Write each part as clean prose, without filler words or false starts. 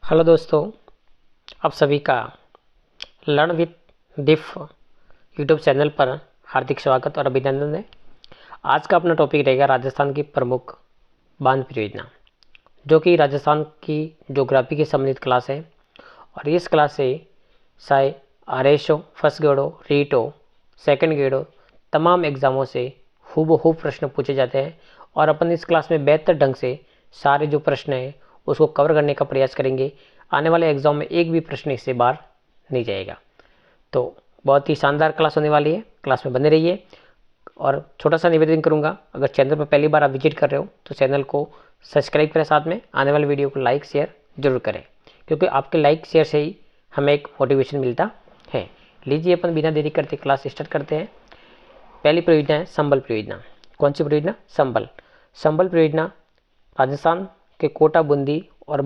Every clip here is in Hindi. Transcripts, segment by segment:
हेलो दोस्तों, आप सभी का learn with diff YouTube channel पर हार्दिक स्वागत और अभिनंदन है। आज का अपना टॉपिक रहेगा राजस्थान की प्रमुख बांध परियोजना, जो कि राजस्थान की ज्योग्राफी की संबंधित क्लास है। और इस क्लास से चाहे RS हो, फर्स्ट ग्रेड हो, रीट हो, सेकंड ग्रेड हो, तमाम एग्जामों से हूबहू प्रश्न पूछे जाते हैं। और अपन इस क्लास में बेहतर ढंग से सारे जो प्रश्न हैं उसको कवर करने का प्रयास करेंगे। आने वाले एग्जाम में एक भी प्रश्न इससे बाहर नहीं जाएगा। तो बहुत ही शानदार क्लास होने वाली है, क्लास में बने रहिए। और छोटा सा निवेदन करूंगा, अगर चैनल पर पहली बार आप विजिट कर रहे हो तो चैनल को सब्सक्राइब करें, साथ में आने वाले वीडियो को लाइक शेयर जरूर करें, क्योंकि आपके लाइक शेयर से ही हमें एक मोटिवेशन मिलता है। लीजिए, अपन बिना देरी करते क्लास स्टार्ट करते हैं। पहली परियोजना है संबल परियोजना। कौन सी परियोजना? संबल परियोजना राजस्थान के कोटा, बूंदी और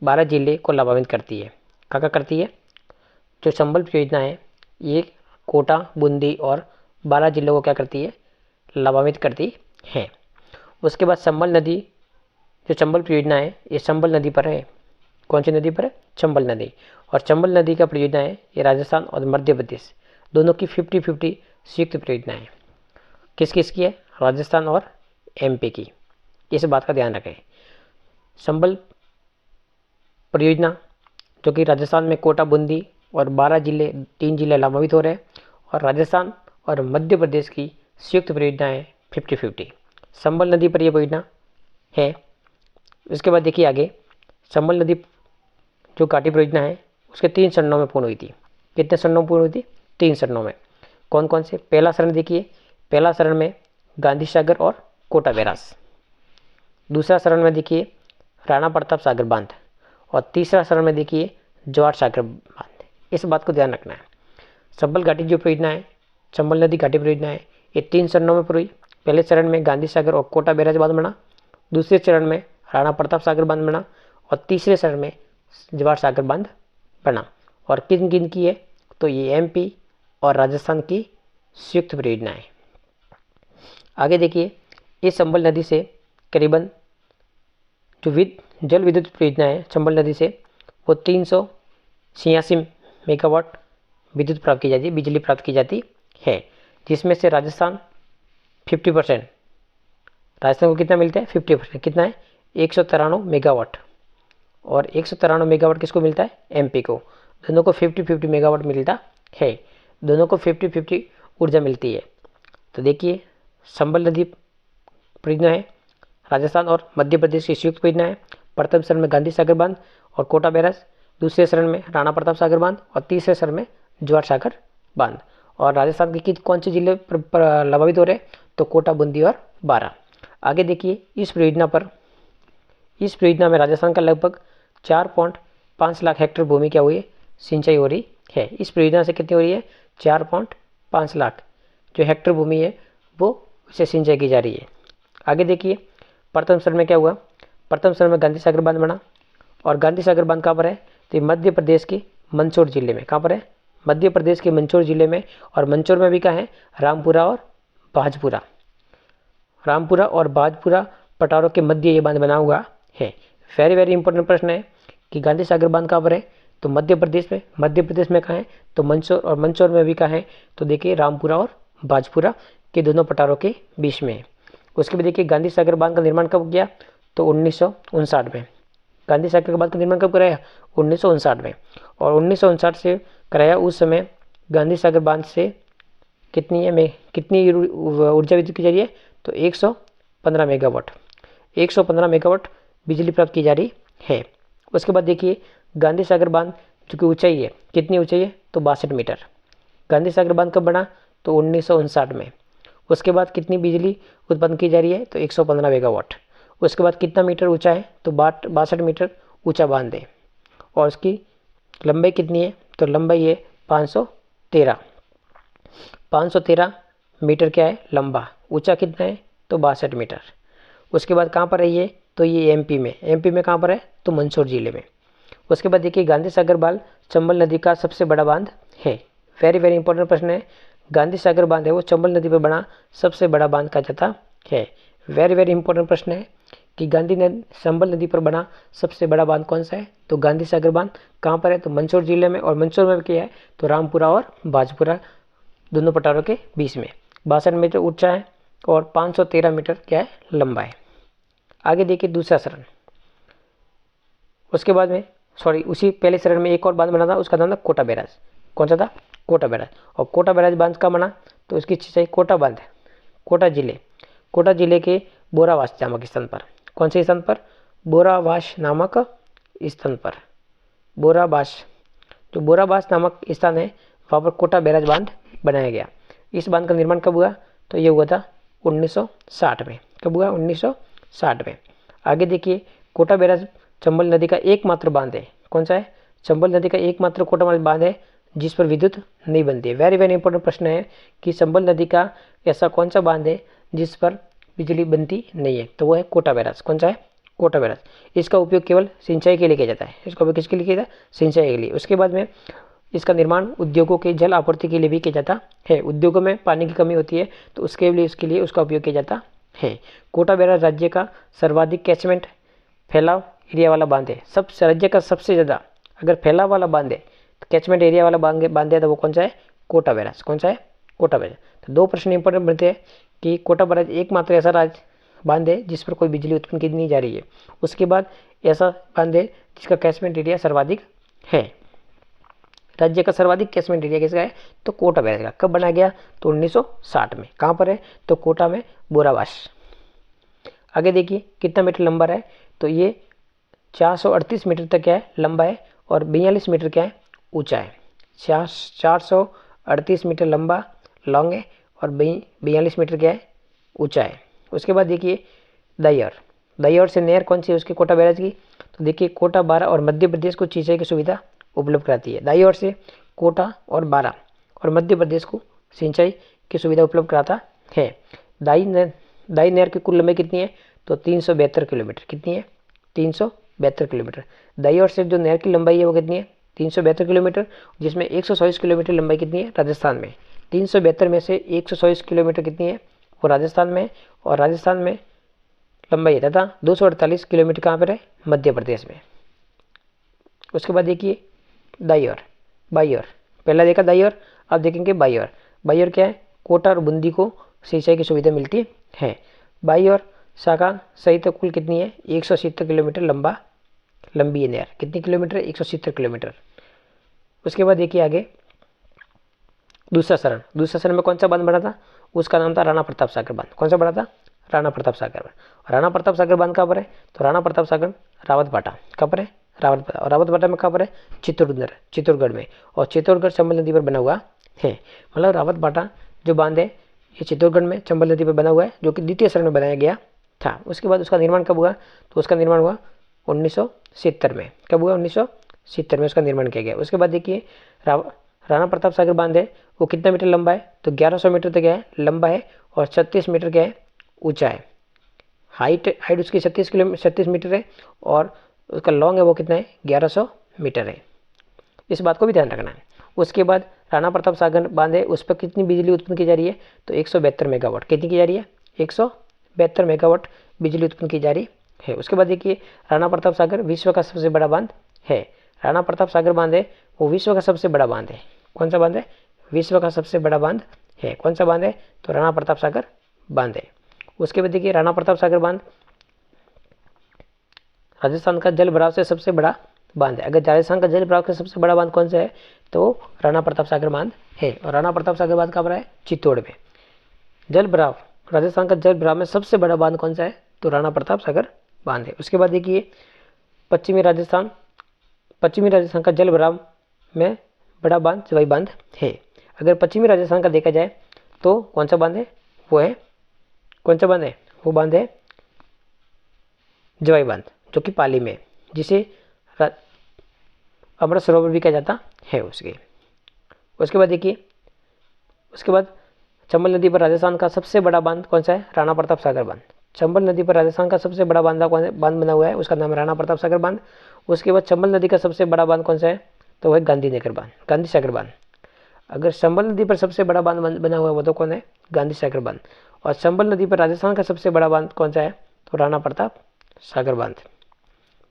12 जिले को लाभान्वित करती है। क्या करती है? जो संबल परियोजना है ये कोटा, बूंदी और 12 जिलों को क्या करती है? लाभान्वित करती है। उसके बाद संबल नदी, जो चंबल परियोजना है ये संबल नदी पर है। कौन सी नदी पर है? चंबल नदी। और चंबल नदी का परियोजना है ये राजस्थान और मध्य प्रदेश दोनों की 50-50 संयुक्त परियोजना है। किस किस की है? राजस्थान और MP की। इस बात का ध्यान रखें। संबल परियोजना जो कि राजस्थान में कोटा, बूंदी और 12 जिले, 3 जिले लाभान्वित हो रहे हैं। और राजस्थान और मध्य प्रदेश की संयुक्त परियोजना है 50-50। संबल नदी पर यह परियोजना है। उसके बाद देखिए आगे, संबल नदी जो घाटी परियोजना है उसके 3 चरणों में पूर्ण हुई थी। कितने चरणों में पूर्ण हुई थी? 3 चरणों में। कौन कौन से? पहला चरण देखिए, पहला चरण में गांधी सागर और कोटा बैराज। दूसरा चरण में देखिए राणा प्रताप सागर बांध। और तीसरा चरण में देखिए जवाहर सागर बांध। इस बात को ध्यान रखना है। संबल घाटी जो परियोजना है, चंबल नदी घाटी परियोजना है, ये 3 चरणों में पूरी। पहले चरण में गांधी सागर और कोटा बैराज बांध बना, दूसरे चरण में राणा प्रताप सागर बांध बना और तीसरे चरण में जवाहर सागर बांध बना। और किन किन की है? तो ये MP और राजस्थान की संयुक्त परियोजना है। आगे देखिए, इस संबल नदी से करीबन जो जल विद्युत परियोजना है चंबल नदी से, वो 386 मेगावाट विद्युत प्राप्त की जाती है, बिजली प्राप्त की जाती है। जिसमें से राजस्थान 50%, राजस्थान को कितना मिलता है? 50%। कितना है? 193 मेगावाट। और 193 मेगावाट किसको मिलता है? MP को। दोनों को 50-50 मेगावाट मिलता है। दोनों को 50-50 ऊर्जा मिलती है। तो देखिए, संबल नदी परियोजना है राजस्थान और मध्य प्रदेश की संयुक्त परियोजना है। प्रथम चरण में गांधी सागर बांध और कोटा बैराज, दूसरे चरण में राणा प्रताप सागर बांध और तीसरे चरण में जवाहर सागर बांध। और राजस्थान के कौन से जिले लाभान्वित हो रहे? तो कोटा, बूंदी और 12। आगे देखिए, इस परियोजना में राजस्थान का लगभग 4.5 लाख हेक्टेयर भूमि क्या हुई है? सिंचाई हो रही है। इस परियोजना से कितनी हो रही है? 4.5 लाख जो हेक्टेयर भूमि है वो उसे सिंचाई की जा रही है। आगे देखिए, प्रथम चरण में क्या हुआ? प्रथम चरण में गांधी सागर बांध बना। और गांधी सागर बांध कहाँ पर है? तो मध्य प्रदेश के मंदसौर जिले में। कहाँ पर है? मध्य प्रदेश के मंदसौर जिले में। और मंदसौर में भी कहाँ है? रामपुरा और बाजपुरा। रामपुरा और बाजपुरा पठारों के मध्य ये बांध बना हुआ है। वेरी वेरी इंपॉर्टेंट प्रश्न है कि गांधी सागर बांध कहाँ पर है? तो मध्य प्रदेश में। मध्य प्रदेश में कहाँ है? तो मंदसौर। और मंदसौर में भी कहाँ है? तो देखिए रामपुरा और बाजपुरा के दोनों पठारों के बीच में है। उसके बाद देखिए, गांधी सागर बांध का निर्माण कब किया? तो 1959 में। गांधी सागर बांध का निर्माण कब कराया? 1959 में। और 1959 से कराया। उस समय गांधी सागर बांध से कितनी ऊर्जा विद्युत की जा रही है? तो 115 मेगावाट। 115 मेगावाट बिजली प्राप्त की जा रही है। उसके बाद देखिए, गांधी सागर बांध जो कि ऊंचाई है, कितनी ऊंचाई है? तो 62 मीटर। गांधी सागर बांध कब बना? तो 1959 में। उसके बाद कितनी बिजली उत्पन्न की जा रही है? तो 115 मेगावाट। उसके बाद कितना मीटर ऊंचा है? तो 62 मीटर ऊंचा बांध है। और उसकी लंबाई कितनी है? तो लंबाई है 513 मीटर क्या है? लंबा। ऊंचा कितना है? तो 62 मीटर। उसके बाद कहाँ पर है ये? तो ये MP में। MP में कहाँ पर है? तो मंदसौर जिले में। उसके बाद देखिए, गांधी सागर बांध चंबल नदी का सबसे बड़ा बांध है। वेरी वेरी इंपॉर्टेंट प्रश्न है। गांधी सागर बांध है वो चंबल नदी पर बना सबसे बड़ा बांध कहा जाता है। वेरी वेरी इंपॉर्टेंट प्रश्न है कि गांधी नदी चंबल नदी पर बना सबसे बड़ा बांध कौन सा है, तो गांधी सागर बांध। कहाँ पर है, तो मंदसौर जिले में, और मंदसौर में क्या है, तो रामपुरा और बाजपुरा दोनों पठारों के बीच में 62 मीटर ऊंचा है और 513 मीटर क्या है, लंबा है। आगे देखिए दूसरा चरण। उसके बाद में उसी पहले चरण में एक और बांध बना था, उसका नाम था कोटा बैराज। कौन सा था, कोटा बैराज। और कोटा बैराज बांध का बना, तो इसकी सिंचाई कोटा बांध, कोटा जिले के बोरावास नामक स्थान पर। कौन से स्थान पर, बोरावास नामक स्थान पर। बोरावास, जो बोरावास नामक स्थान है वहाँ पर कोटा बैराज बांध बनाया गया। इस बांध का निर्माण कब हुआ, तो ये हुआ था 1960 में। कब हुआ, 1960 में। आगे देखिए कोटा बैराज चंबल नदी का एकमात्र बांध है। कौन सा है, चंबल नदी का एकमात्र कोटा बांध है जिस पर विद्युत नहीं बनती है। वेरी वेरी इंपॉर्टेंट प्रश्न है कि चंबल नदी का ऐसा कौन सा बांध है जिस पर बिजली बनती नहीं है, तो वो है कोटा बैराज। कौन सा है, कोटा बैराज। इसका उपयोग केवल सिंचाई के लिए किया जाता है। इसका उपयोग किसके लिए किया जाता है, सिंचाई के लिए। उसके बाद में इसका निर्माण उद्योगों के जल आपूर्ति के लिए भी किया जाता है। उद्योगों में पानी की कमी होती है तो उसके लिए उसका उपयोग किया जाता है। कोटा बैराज राज्य का सर्वाधिक कैचमेंट फैलाव एरिया वाला बांध है। राज्य का सबसे ज़्यादा अगर फैलाव वाला बांध है, कैचमेंट एरिया वाला बांध है, तो वो कौन सा है, कोटा बैराज। कौन सा है, कोटा बैराज। तो दो प्रश्न इंपॉर्टेंट बनते हैं कि कोटा बैराज एकमात्र ऐसा बांध है जिस पर कोई बिजली उत्पन्न की नहीं जा रही है। उसके बाद ऐसा बांध है जिसका कैचमेंट एरिया सर्वाधिक है। राज्य का सर्वाधिक कैचमेंट एरिया किसका है, तो कोटा बैराज का। कब बनाया गया, तो 1960 में। कहाँ पर है, तो कोटा में, बोरावास। आगे देखिए कितना मीटर लंबा है, तो ये 438 मीटर तक क्या है, लंबा है और 42 मीटर क्या है, ऊंचा है। 438 मीटर लंबा लॉन्ग है और 42 मीटर क्या है, ऊंचा है। उसके बाद देखिए दाई से नहर कौन सी है उसकी, कोटा बैराज की, तो देखिए कोटा, बारा और मध्य प्रदेश को सिंचाई की सुविधा उपलब्ध कराती है। दाई से कोटा और बारा और मध्य प्रदेश को सिंचाई की सुविधा उपलब्ध कराता है। दाई नहर की कुल लंबाई कितनी है, तो 372 किलोमीटर। कितनी है, 372 किलोमीटर। दाई से जो नहर की लंबाई है वो कितनी है, 372 किलोमीटर, जिसमें 124 किलोमीटर लंबाई कितनी है, राजस्थान में। 372 में से 124 किलोमीटर कितनी है, वो राजस्थान में, और राजस्थान में लंबाई है तथा 248 किलोमीटर कहाँ पर है, मध्य प्रदेश में। उसके बाद देखिए बाई पहला देखा दाई, अब देखेंगे बाई क्या है, कोटा और बूंदी को सिंचाई की सुविधा मिलती है। बाई शाखा सहित कुल कितनी है, 170 किलोमीटर लंबी है नहर। कितनी किलोमीटर, 170 किलोमीटर। उसके बाद देखिए आगे दूसरा चरण में कौन सा बांध बना था, उसका नाम था राणा प्रताप सागर बांध। कौन सा बना था, राणा प्रताप सागर बांध। राणा प्रताप सागर बांध कहाँ पर है, तो राणा प्रताप सागर रावतबाटा। कहाँ पर है, रावतबाटा। और रावतबाटा में कहाँ पर है, चित्तौड़गढ़ में। और चित्तौड़गढ़ चंबल नदी पर बना हुआ है। मतलब रावतबाटा जो बांध है ये चित्तौड़गढ़ में चंबल नदी पर बना हुआ है, जो कि द्वितीय चरण में बनाया गया था। उसके बाद उसका निर्माण कब हुआ, तो उसका निर्माण हुआ 1970 में। कब हुआ, 1970 में उसका निर्माण किया गया। उसके बाद देखिए राणा प्रताप सागर बांध है वो कितना मीटर लंबा है, तो 1100 मीटर तक है लंबा है और 36 मीटर क्या है, ऊंचा है। हाइट उसकी 36 मीटर है और उसका लॉन्ग है वो कितना है, 1100 मीटर है। इस बात को भी ध्यान रखना है। उसके बाद राणा प्रताप सागर बांध है, उस पर कितनी बिजली उत्पन्न की जा रही है, तो 172 मेगावाट। कितनी की जा रही है, 172 मेगावाट बिजली उत्पन्न की जा रही है। उसके बाद देखिए राणा प्रताप सागर विश्व का सबसे बड़ा बांध है। राणा प्रताप सागर बांध है वो विश्व का सबसे बड़ा बांध है। कौन सा बांध है, विश्व का सबसे बड़ा बांध है। कौन सा बांध है, तो राणा प्रताप सागर बांध है। उसके बाद देखिए राणा प्रताप सागर बांध राजस्थान का जल भराव से सबसे बड़ा बांध है। अगर राजस्थान का जल भराव का सबसे बड़ा बांध कौन सा है, तो राणा प्रताप सागर बांध है। और राणा प्रताप सागर बांध कहाँ पर है, चित्तौड़ में। जल भराव, राजस्थान का जल भराव में सबसे बड़ा बांध कौन सा है, तो राणा प्रताप सागर बांध है। उसके बाद देखिए पश्चिमी राजस्थान का जल भराव में बड़ा बांध जवाई बांध है। अगर पश्चिमी राजस्थान का देखा जाए तो कौन सा बांध है, वो है, कौन सा बांध है, वो बांध है जवाई बांध, जो कि पाली में, जिसे अमृत सरोवर भी कहा जाता है उसके बाद देखिए उसके बाद चंबल नदी पर राजस्थान का सबसे बड़ा बांध कौन सा है, राणा प्रताप सागर बांध। चंबल नदी पर राजस्थान का सबसे बड़ा बांध बना हुआ है, उसका नाम है राणा प्रताप सागर बांध। उसके बाद चंबल नदी का सबसे बड़ा बांध कौन सा है, तो वह गांधी सागर बांध। अगर चंबल नदी पर सबसे बड़ा बांध बना हुआ है वो तो कौन है, गांधी सागर बांध। और चंबल नदी पर राजस्थान का सबसे बड़ा बांध कौन सा है, तो राणा प्रताप सागर बांध।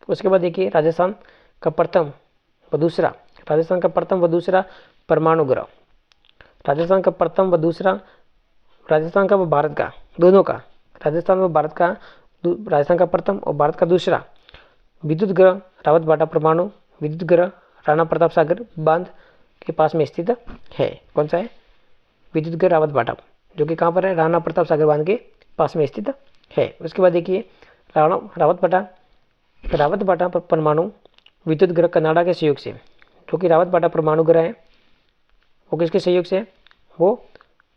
उसके बाद देखिए राजस्थान का प्रथम व दूसरा, राजस्थान का प्रथम व दूसरा परमाणु ग्रह, राजस्थान का प्रथम व दूसरा, राजस्थान का व भारत का, दोनों का, राजस्थान व भारत का, राजस्थान का प्रथम और भारत का दूसरा विद्युत ग्रह रावत बाटा परमाणु विद्युत ग्रह राणा प्रताप सागर बांध के पास में स्थित है। कौन सा है? विद्युत ग्रह रावत बाटा, जो कि कहाँ पर है? राणा प्रताप सागर बांध के पास में स्थित है। उसके बाद देखिए रावत बाटा परमाणु विद्युत ग्रह कनाडा के सहयोग से, जो कि रावत बाटा परमाणु ग्रह है, वो किसके सहयोग से? वो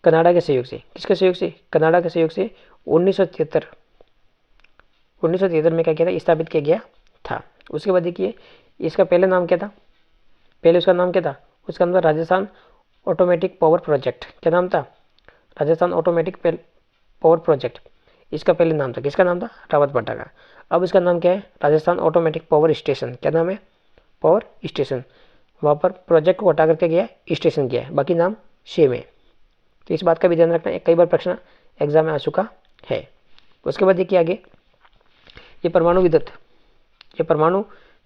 कनाडा के सहयोग से। किसके सहयोग से? कनाडा के सहयोग से 1973 में क्या किया था? स्थापित किया गया था। उसके बाद देखिए इसका पहले नाम क्या था? पहले उसका नाम क्या था? उसका नाम था राजस्थान ऑटोमेटिक पावर प्रोजेक्ट। क्या नाम था? Rajasthan automatic power project. इसका पहले नाम था, किसका नाम था? रावत बाटा का। अब इसका नाम क्या है? Rajasthan automatic power station. क्या नाम है? Power station. वहाँ पर प्रोजेक्ट को हटा करके गया है, स्टेशन किया है, बाकी नाम सेम है। तो इस बात का भी ध्यान रखना है, कई बार प्रश्न एग्जाम में आ चुका है। उसके बाद देखिए आगे, ये परमाणु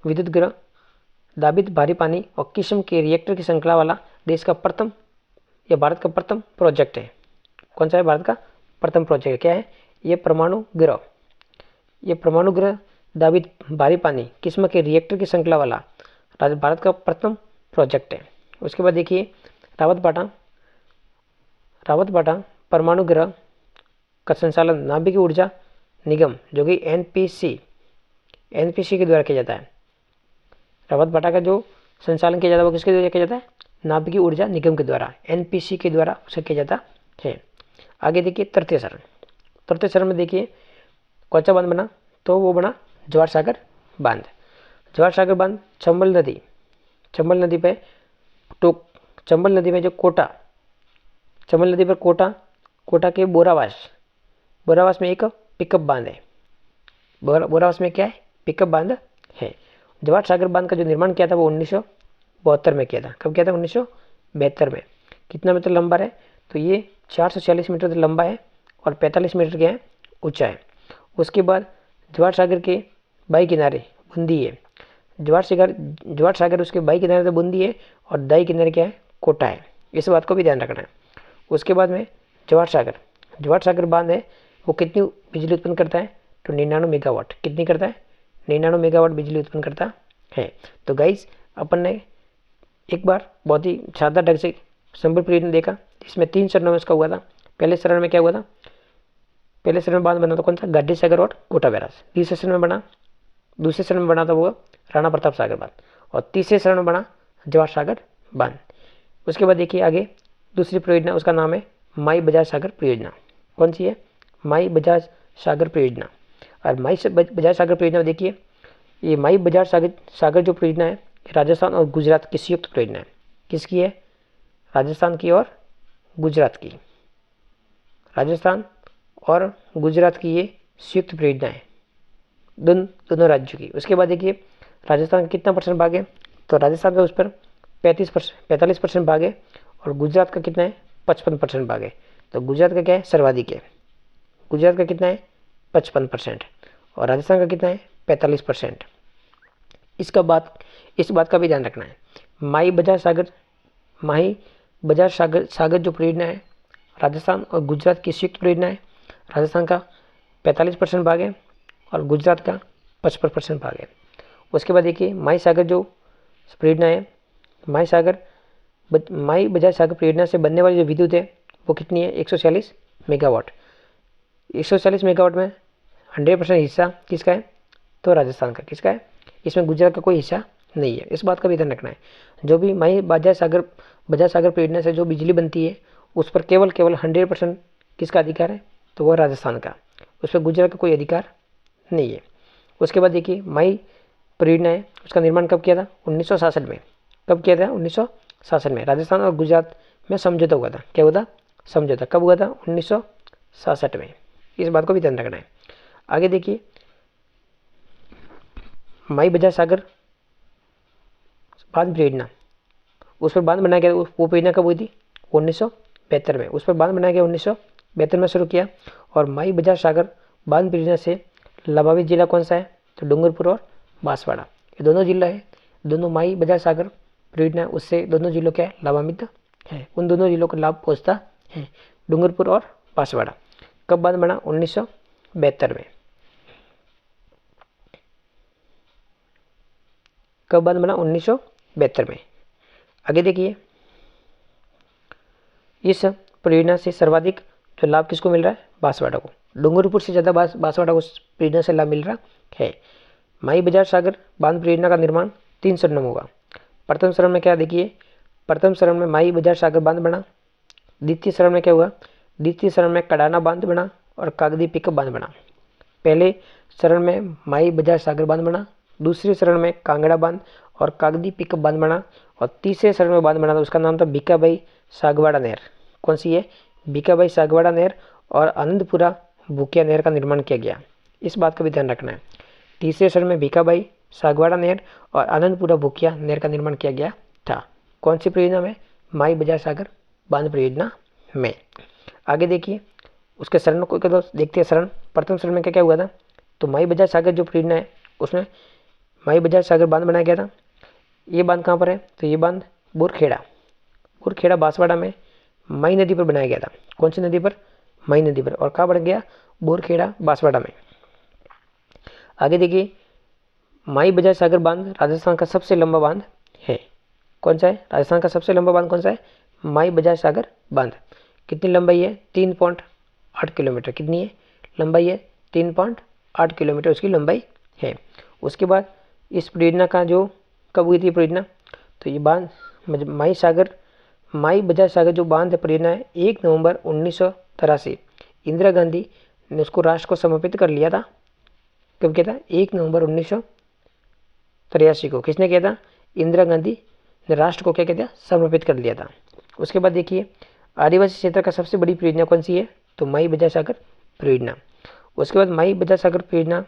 विद्युत ग्रह दाबित भारी पानी और किस्म के रिएक्टर की श्रृंखला वाला देश का प्रथम या भारत का प्रथम प्रोजेक्ट है। कौन सा है? भारत का प्रथम प्रोजेक्ट। क्या है? ये परमाणु ग्रह दाबित भारी पानी किस्म के रिएक्टर की श्रृंखला वाला भारत का प्रथम प्रोजेक्ट है। उसके बाद देखिए रावत बाटा परमाणु ग्रह का संचालन नाभिक ऊर्जा निगम, जो कि एनपीसी के द्वारा किया जाता है। रावत बाटा का जो संचालन किया जाता है वो किसके द्वारा किया जाता है? नाभिकीय ऊर्जा निगम के द्वारा, एनपीसी के द्वारा उसे किया जाता है। आगे देखिए तृतीय चरण में देखिए कौन सा बांध बना? तो वो बना जवाहर सागर बांध। जवाहर सागर बांध चंबल नदी पे चंबल नदी में जो चंबल नदी पर कोटा के बोरावास में एक पिकअप बांध है। बोरावास में क्या है? पिकअप बांध है। जवाहर सागर बांध का जो निर्माण किया था वो 1972 में किया था। कब किया था? 1972 में। कितना मीटर लंबा है? तो ये 446 मीटर लंबा है और 45 मीटर क्या है? ऊंचा है। उसके बाद जवाहर सागर के बाई किनारे बूंदी है। जवाहर सागर उसके बाई किनारे तो बूंदी है और दाई किनारे क्या है? कोटा है। इस बात को भी ध्यान रखना है। उसके बाद में जवाहर सागर बांध है, वो कितनी बिजली उत्पन्न करता है? तो 99 मेगावाट। कितनी करता है? 99 मेगावाट बिजली उत्पन्न करता है। तो गाइज अपन ने एक बार बहुत ही शानदार ढंग से संपूर्ण पीरियड में देखा, इसमें 3 चरणों में इसका हुआ था। पहले चरण में क्या हुआ था? पहले चरण में बांध बना था कौन सा? गाडी सागर और कोटा बैराज। दूसरे चरण में बना था वो राणा प्रताप सागर बांध और तीसरे चरण में बना जवाहर सागर बांध। उसके बाद देखिए आगे दूसरी परियोजना, उसका नाम है माई बजाज सागर परियोजना। कौन सी है? माई बजाज सागर परियोजना। और माई बजाज सागर परियोजना देखिए, ये माई बजाज सागर जो परियोजना है राजस्थान और गुजरात की संयुक्त परियोजना है। किसकी है? राजस्थान की और गुजरात की। राजस्थान और गुजरात की ये संयुक्त परियोजना है, दोनों राज्यों की। उसके बाद देखिए राजस्थान का कितना परसेंट भाग है? तो राजस्थान का उस पर 45% भाग है और गुजरात का कितना है? 55% भाग है। तो गुजरात का क्या है? सर्वाधिक है। गुजरात का कितना है? 55% और राजस्थान का कितना है? 45%। इस बात का भी ध्यान रखना है। माई बजाज सागर जो परियोजना है राजस्थान और गुजरात की संयुक्त परियोजना है। राजस्थान का 45% भाग है और गुजरात का 55% भाग है। उसके बाद देखिए माई सागर जो परियोजना है, माई बजाज सागर परियोजना से बनने वाली जो विद्युत है वो कितनी है? 140 मेगावाट। 140 मेगावाट में 100% हिस्सा किसका है? तो राजस्थान का। किसका है? इसमें गुजरात का कोई हिस्सा नहीं है। इस बात का भी ध्यान रखना है। जो भी माई बजाज सागर परियोजना से जो बिजली बनती है उस पर केवल 100% किसका अधिकार है? तो वह राजस्थान का। उस पर गुजरात का कोई अधिकार नहीं है। उसके बाद देखिए माई परियोजना है, उसका निर्माण कब किया था? 1966 में। कब किया था? 1966 में। राजस्थान और गुजरात में समझौता हुआ था। क्या हुआ था? समझौता। कब हुआ था? 1966 में। इस बात को भी ध्यान रखना है। आगे देखिए माई बजाज सागर बांध परियोजना, उस पर बांध बनाया गया। वो परियोजना कब हुई थी? 1972 में। उस पर बांध बनाया गया 1972 में शुरू किया। और माई बजाज सागर बांध परियोजना से लाभावित जिला कौन सा है, तो डूंगरपुर और बांसवाड़ा, ये दोनों जिला है, दोनों माई बजाज सागर परियोजना, उससे दोनों जिलों क्या है, लाभान्वित है, उन दोनों जिलों को लाभ पहुंचता है, डूंगरपुर और बांसवाड़ा। कब बांध बना, 1972 में। कब बांध बना, 1972 में। आगे देखिए, इस परियोजना से सर्वाधिक जो लाभ किसको मिल रहा है, बांसवाड़ा को। डूंगरपुर से ज़्यादा बांसवाड़ा को परियोजना से लाभ मिल रहा है। माई बजाज सागर बांध परियोजना का निर्माण 3 चरणों में होगा। प्रथम चरण में क्या, देखिए प्रथम चरण में माई बजाज सागर बांध बना। द्वितीय चरण में क्या हुआ, द्वितीय चरण में कडाना बांध बना और कागदी पिकअप बांध बना। पहले चरण में माई बजाज सागर बांध बना, दूसरे चरण में कांगड़ा बांध और कागदी पिकअप बांध बना, और तीसरे चरण में बांध बना था, उसका नाम था भीखाबाई सागवाड़ा नहर। कौन सी है, भीखाबाई सागवाड़ा नहर और आनंदपुरा भूकिया नहर का निर्माण किया गया। इस बात का भी ध्यान रखना है। तीसरे चरण में भीखाबाई सागवाड़ा नहर और आनंदपुरा भूकिया नहर का निर्माण किया गया था। कौन सी परियोजना में, माई बजाज सागर बांध परियोजना में। आगे देखिए, उसके चरणों को देखते हैं। चरण, प्रथम चरण में क्या क्या हुआ था, तो माई बजाज सागर जो परियोजना है उसमें माई बजाज सागर बांध बनाया गया था। ये बांध कहाँ पर है, तो ये बांध बुरखेड़ा बांसवाड़ा में मई नदी पर बनाया गया था। कौन सी नदी पर, मई नदी पर। और कहाँ बन गया, बुरखेड़ा बांसवाड़ा में। आगे देखिए, माई बजाज सागर बांध राजस्थान का सबसे लंबा बांध है। कौन सा है, राजस्थान का सबसे लंबा बांध कौन सा है, माई बजाज सागर बांध। कितनी लंबाई है, 3.8 किलोमीटर। कितनी है लंबाई है, 3.8 किलोमीटर उसकी लंबाई है। उसके बाद इस परियोजना का जो कब हुई थी परियोजना, तो ये बांध माई बजाज सागर जो बांध परियोजना है 1 नवंबर 1983 इंदिरा गांधी ने उसको राष्ट्र को समर्पित कर लिया था। कब किया था, 1 नवंबर 1983 को किसने किया था, इंदिरा गांधी ने राष्ट्र को क्या किया था, समर्पित कर लिया था। उसके बाद देखिए, आदिवासी क्षेत्र का सबसे बड़ी परियोजना कौन सी है, तो माई बजाज सागर परियोजना। उसके बाद माई बजाज सागर परियोजना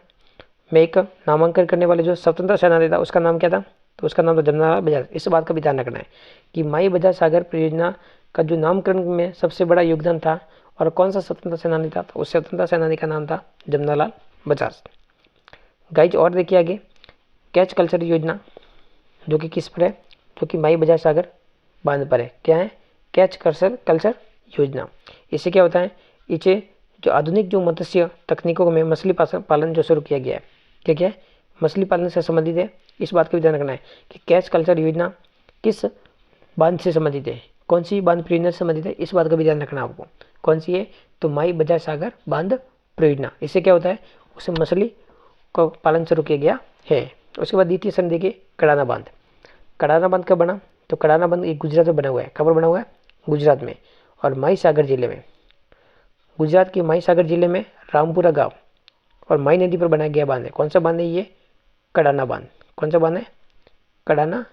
में एक नामांकन करने वाले जो स्वतंत्रता सेनानी था उसका नाम क्या था, तो उसका नाम था जमनालाल बजाज। इस बात का भी ध्यान रखना है कि माई बजाज सागर परियोजना का जो नामकरण में सबसे बड़ा योगदान था और कौन सा स्वतंत्रता सेनानी था, तो उस स्वतंत्रता सेनानी का नाम था जमनालाल बजाज। गाइज और देखिए आगे, कैच कल्चर योजना जो कि किस पर है, जो कि माई बजाज सागर बांध पर है। क्या है, कैच कल्चर योजना। इससे क्या होता है, इसे जो आधुनिक जो मत्स्य तकनीकों में मछली पालन जो शुरू किया गया है, क्या क्या है, मछली पालन से संबंधित है। इस बात का भी ध्यान रखना है कि कैच कल्चर योजना किस बांध से संबंधित है, कौन सी बांध परियोजना से संबंधित है, इस बात का भी ध्यान रखना है आपको। कौन सी है, तो माई बजाज सागर बांध परियोजना। इससे क्या होता है, उसे मछली को पालन शुरू किया गया है। उसके बाद द्वितीय सन देखिए, कडाना बांध। कडाना बांध कब बना, तो कडाना बांध एक गुजरात में बना हुआ है। कहाँ पर बना हुआ है, गुजरात में, और माई सागर जिले में। गुजरात के माई सागर जिले में रामपुरा गांव और माई नदी पर बनाया गया बांध है। कौन सा बांध है ये, कडाना बांध। कौन सा बांध है, कडाना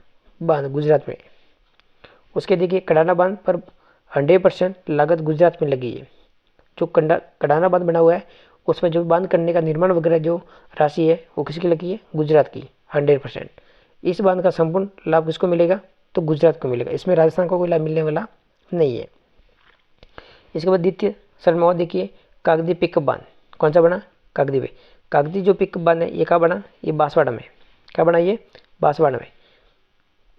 बांध, गुजरात में। उसके देखिए, कडाना बांध पर 100% लागत गुजरात में लगी है। जो कडाना बांध बना हुआ है उसमें जो बांध करने का निर्माण वगैरह जो राशि है वो किसकी लगी है, गुजरात की 100%। इस बांध का संपूर्ण लाभ किसको मिलेगा, तो गुजरात को मिलेगा। इसमें राजस्थान को कोई लाभ मिलने वाला नहीं है। इसके बाद द्वितीय चरण में और देखिए, कागदी पिकअप बांध। कौन सा बना, कागदी जो पिकअप बांध है ये कहाँ बना, ये बांसवाड़ा में। क्या बना, ये बांसवाड़ा में।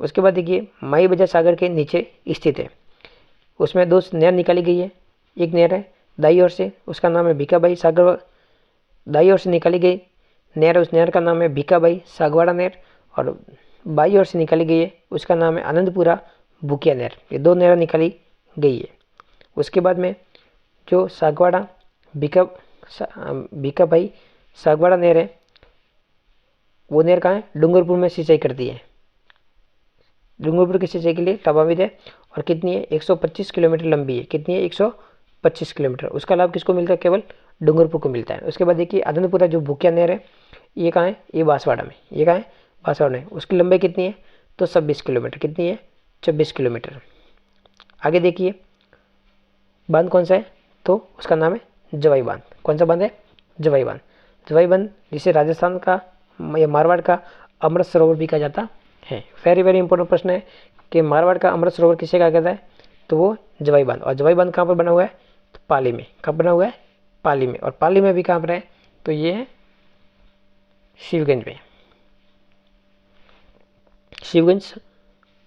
उसके बाद देखिए, माई बजाज सागर के नीचे स्थित है, उसमें 2 नहर निकाली गई है। एक नहर है दाई ओर से, उसका नाम है भीखाबाई सागर, दाई ओर से निकाली गई नहर, उस नहर का नाम है भीखाबाई सागवाड़ा नहर, और बाई ओर से निकाली गई है उसका नाम है आनंदपुरा भूकिया नहर। ये 2 नहर निकाली गई है। उसके बाद में जो सागवाड़ा भीखाबाई सागवाड़ा नहर है वो नहर कहाँ है, डूंगरपुर में सिंचाई करती है। डूंगरपुर की सिंचाई के लिए लाभान्वित है और कितनी है, 125 किलोमीटर लंबी है। कितनी है, 125 किलोमीटर। उसका लाभ किसको मिलता है, केवल डूंगरपुर को मिलता है। उसके बाद देखिए, आनंदपुरा जो भूकिया नहर है ये कहाँ है, ये बांसवाड़ा में। ये कहाँ है, बांसवाड़ा में। उसकी लंबाई कितनी है, तो 26 किलोमीटर। कितनी है, 26 किलोमीटर। आगे देखिए, बांध कौन सा है, तो उसका नाम है जवाई बांध। कौन सा बांध है, जवाई बांध। जवाई बांध जिसे राजस्थान का या मारवाड़ का अमृत सरोवर भी कहा जाता है। वेरी वेरी इंपॉर्टेंट प्रश्न है कि मारवाड़ का अमृत सरोवर किसे कहा जाता है, तो वो जवाई बांध। और जवाई बांध कहाँ पर बना हुआ है, तो पाली में। कब बना हुआ है, पाली में। और पाली में भी कहाँ पर है, तो ये है शिवगंज में, शिवगंज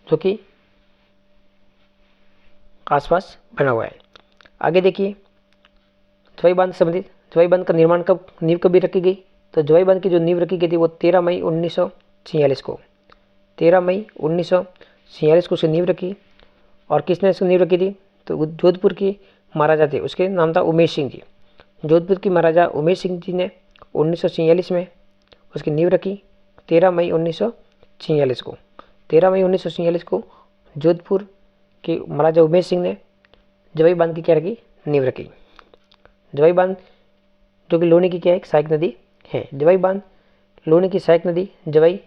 जो कि आसपास बना हुआ है। आगे देखिए जवाई बांध से संबंधित, जवाई बांध का निर्माण कब, नींव कभी रखी गई, तो जवाई बांध की जो नींव रखी गई थी वो 13 मई 1946 को, 13 मई 1946 को उसकी नींव रखी। और किसने इसकी नींव रखी थी, तो जोधपुर की महाराजा थे, उसके नाम था उमेश सिंह जी। जोधपुर की महाराजा उमेश सिंह जी ने 1946 में उसकी नींव रखी, 13 मई 1946 को, 13 मई 1946 को जोधपुर के महाराजा उमेश सिंह ने जवाई बांध की क्या रखी, नींव रखी। जवाई बांध जो कि लोनी की क्या एक सहायक नदी है, जवाई बांध लोनी की सहायक नदी जवाई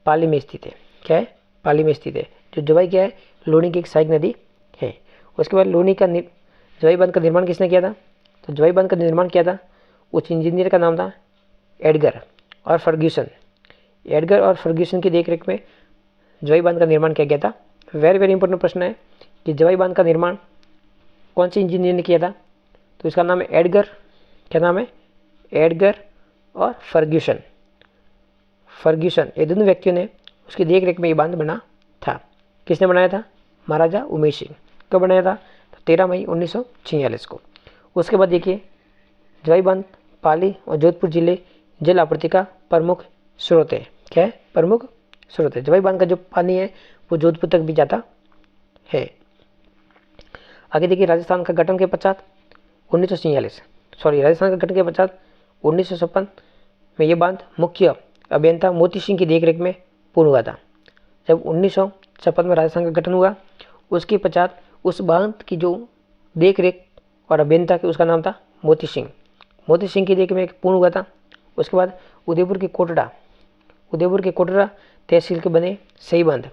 पाली में स्थित है, क्या है, पाली में स्थित है। जो जवाई क्या है, लोनी की एक सहायक नदी है। उसके बाद लोनी का जवाई बांध का निर्माण किसने किया था, तो जवाई बांध का निर्माण किया था उस इंजीनियर का नाम था एडगर और फर्ग्यूसन। एडगर और फर्ग्यूसन की देखरेख में जवाई बांध का निर्माण किया गया था। वेरी वेरी इंपॉर्टेंट प्रश्न है कि जवाई बांध का निर्माण कौन से इंजीनियर ने किया था, तो इसका नाम है एडगर, क्या नाम है, एडगर और फर्ग्यूसन। फर्ग्यूसन ये दोनों व्यक्तियों ने उसकी देखरेख में ये बांध बना था। किसने बनाया था, महाराजा उमेश सिंह। कब बनाया था, तो 13 मई 1946 को। उसके बाद देखिए जवाई बांध पाली और जोधपुर जिले जल आपूर्ति का प्रमुख स्रोत है, क्या है, प्रमुख स्रोत है। जवाई बांध का जो पानी है वो जोधपुर तक भी जाता है। आगे देखिए राजस्थान का गठन के पश्चात 1946 राजस्थान का गठन के पश्चात 1956 में ये बांध मुख्य अभियंता मोती सिंह की देखरेख में पूर्ण हुआ था। जब 1956 में राजस्थान का गठन हुआ उसके पश्चात उस बांध की जो देखरेख और अभियंता की उसका नाम था मोती सिंह। मोती सिंह की देखरेख में पूर्ण हुआ था। उसके बाद उदयपुर के कोटड़ा तहसील के बने सही बांध,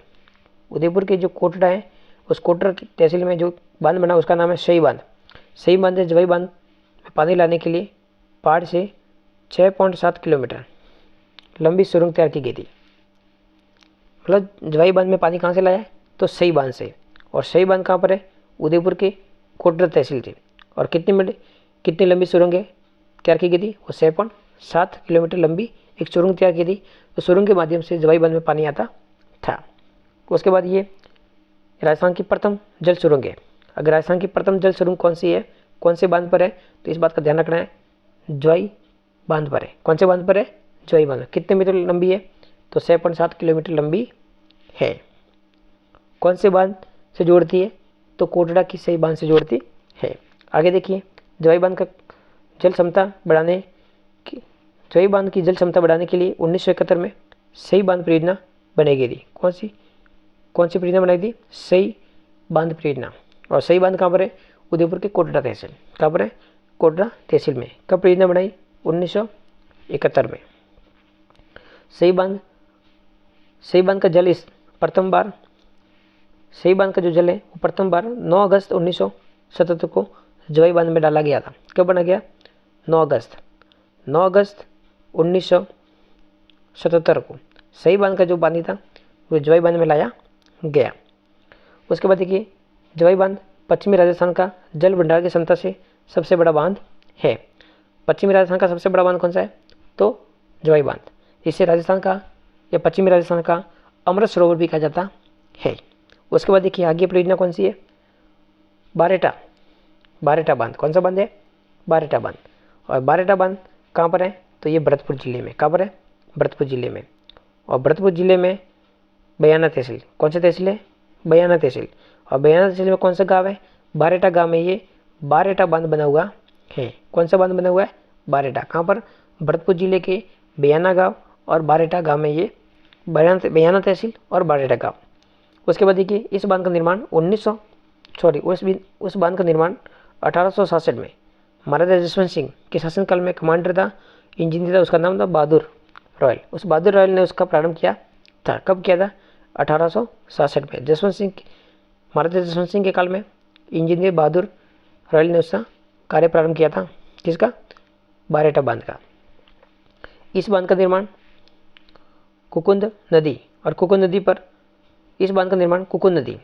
उदयपुर के जो कोटड़ा है उस कोटड़ा तहसील में जो बांध बना उसका नाम है सही बांध। सही बांध से जवाई बांध में पानी लाने के लिए पहाड़ से 6.7 किलोमीटर लंबी सुरंग तैयार की गई थी। मतलब जवाई बांध में पानी कहाँ से लाया है, तो सही बांध से। और सही बांध कहाँ पर है, उदयपुर के कोटड़ा तहसील थी। और कितनी लंबी सुरंग है तैयार की गई थी, वो 6.7 किलोमीटर लंबी एक सुरंग तैयार की थी। तो सुरंग के माध्यम से जवाई बांध में पानी आता था। उसके बाद ये राजस्थान की प्रथम जल सुरंग है। अगर राजस्थान की प्रथम जल सुरंग कौन सी है, कौन से बांध पर है, तो इस बात का ध्यान रखना है, जवाई बांध पर है। कौन से बांध पर है, जवाई बांध। कितने मीटर लंबी है, तो 6.7 किलोमीटर लंबी है। कौन से बांध से जोड़ती है, तो कोटड़ा की सही बांध से जोड़ती है। आगे देखिए जवाई बांध का जल क्षमता बढ़ाने की, जवाई बांध की जल क्षमता बढ़ाने के लिए 1971 में सही बांध परियोजना बनाई गई थी। कौन सी परियोजना बनाई थी, सही बांध परियोजना। और सही बांध कहाँ पर है, उदयपुर के कोटड़ा तहसील। कहाँ पर है, कोटड़ा तहसील में। कब परियोजना बनाई, 1971 में। सही बांध का जल प्रथम बार, सही बांध का जो जल है वो प्रथम बार 9 अगस्त 1977 को जवाई बांध में डाला गया था। कब बना गया, 9 अगस्त 1977 को सही बांध का जो पानी था वो जवाई बांध में लाया गया। उसके बाद देखिए जवाई बांध पश्चिमी राजस्थान का जल भंडार की क्षमता से सबसे बड़ा बांध है। पश्चिमी राजस्थान का सबसे बड़ा बांध कौन सा है, तो जवाई बांध। इसे राजस्थान का या पश्चिमी राजस्थान का अमृत सरोवर भी कहा जाता है। उसके बाद देखिए आगे परियोजना कौन सी है, बारेटा बांध। कौन सा बांध है, बारेटा बांध। और बारेटा बांध कहाँ पर है, तो ये भरतपुर जिले में। कहाँ पर है, भरतपुर जिले में। और भरतपुर जिले में बयाना तहसील, कौन सा तहसील है, बयाना तहसील। और बयाना तहसील में कौन सा गांव है, बारेटा गांव में ये बारेटा बांध बना हुआ है। कौन सा बांध बना हुआ है, बारेटा। कहाँ पर, भरतपुर जिले के बयाना गांव और बारेटा गांव में ये बयाना तहसील और बारेटा गांव। उसके बाद देखिए इस बांध का निर्माण उस बांध का निर्माण 1867 में महाराजा जसवंत सिंह के शासनकाल में कमांडर था, इंजीनियर था, उसका नाम था बहादुर रॉयल। उस बहादुर रॉयल ने उसका प्रारंभ किया था। कब किया था, 1867 में। महाराजा जसवंत सिंह के काल में इंजीनियर बहादुर रॉयल ने उसका कार्य प्रारंभ किया था। किसका, बारेटा बांध का। इस बांध का निर्माण कुकुंद नदी और कुकुंद नदी पर, इस बांध का निर्माण कुकुंद नदी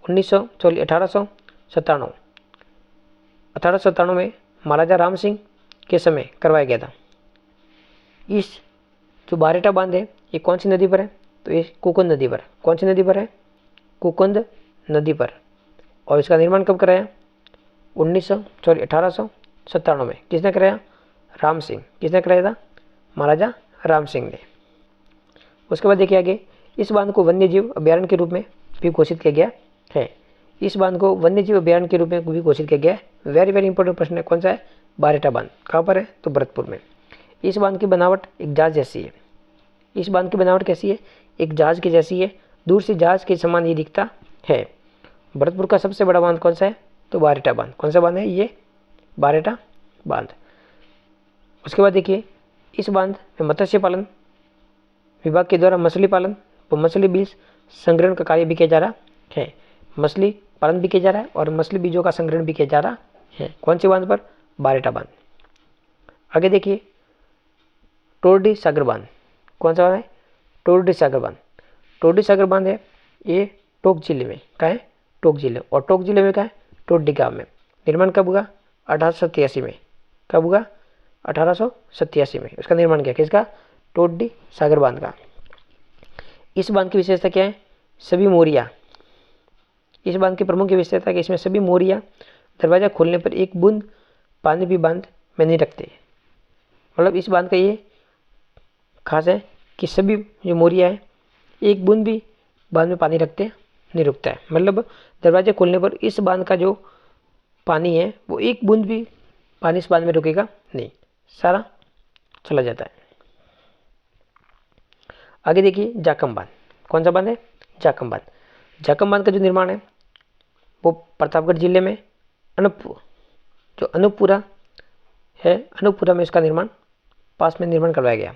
1897 में महाराजा राम सिंह के समय करवाया गया था। इस जो बारेटा बांध है ये कौन सी नदी पर है? तो ये कुकुंद नदी पर। कौन सी नदी पर है? कुकुंद नदी पर। और इसका निर्माण कब कराया? 1897 में। किसने कराया? राम सिंह। किसने कराया था? महाराजा राम सिंह ने। उसके बाद देखिए आगे, इस बांध को वन्य जीव अभ्यारण्य के रूप में भी घोषित किया गया है। इस बांध को वन्य जीव अभ्यारण्य के रूप में भी घोषित किया गया है। वेरी वेरी इंपॉर्टेंट प्रश्न है। कौन सा है? बारेटा बांध। कहाँ पर है? तो भरतपुर में। इस बांध की बनावट एक जहाज जैसी है। इस बांध की बनावट कैसी है? एक जहाज की जैसी है। दूर से जहाज के समान ये दिखता है। भरतपुर का सबसे बड़ा बांध कौन सा है? तो बारेटा बांध। कौन सा बांध है? ये बारेटा बांध। उसके बाद देखिए, इस बांध में मत्स्य पालन विभाग के द्वारा मछली पालन व मछली बीज संग्रहण का कार्य भी किया जा रहा है। मछली पालन भी किया जा रहा है और मछली बीजों का संग्रहण भी किया जा रहा है। कौन सी बांध पर? बारेटा बांध। आगे देखिए, टोरडी सागर बांध। कौन सा बांध है? टोरडी सागर बांध। टोरडी सागर बांध है ये टोंक जिले में। कहाँ है? टोंक जिले। और टोंक जिले में कहाँ है? टोरडी गांव में। निर्माण कब हुआ? 1887 में। कब हुआ? 1887 में उसका निर्माण किया। किसका? टोरडी सागर बांध का। इस बांध की विशेषता क्या है? सभी मोरिया। इस बांध की प्रमुख विशेषता है कि इसमें सभी मोरिया दरवाजा खोलने पर एक बूंद पानी भी बांध में नहीं रखते। मतलब इस बांध का ये खास है कि सभी जो मोरिया है एक बूंद भी बांध में पानी रखते नहीं रुकता है। मतलब दरवाजे खोलने पर इस बांध का जो पानी है वो एक बूंद भी पानी इस बांध में रुकेगा नहीं, सारा चला जाता है। आगे देखिए, जाकम बांध। कौन सा बांध है? जाकम बांध। जाकम बांध का जो निर्माण है वो प्रतापगढ़ जिले में अनूपपुरा है, अनूपपुरा में इसका निर्माण पास में निर्माण करवाया गया।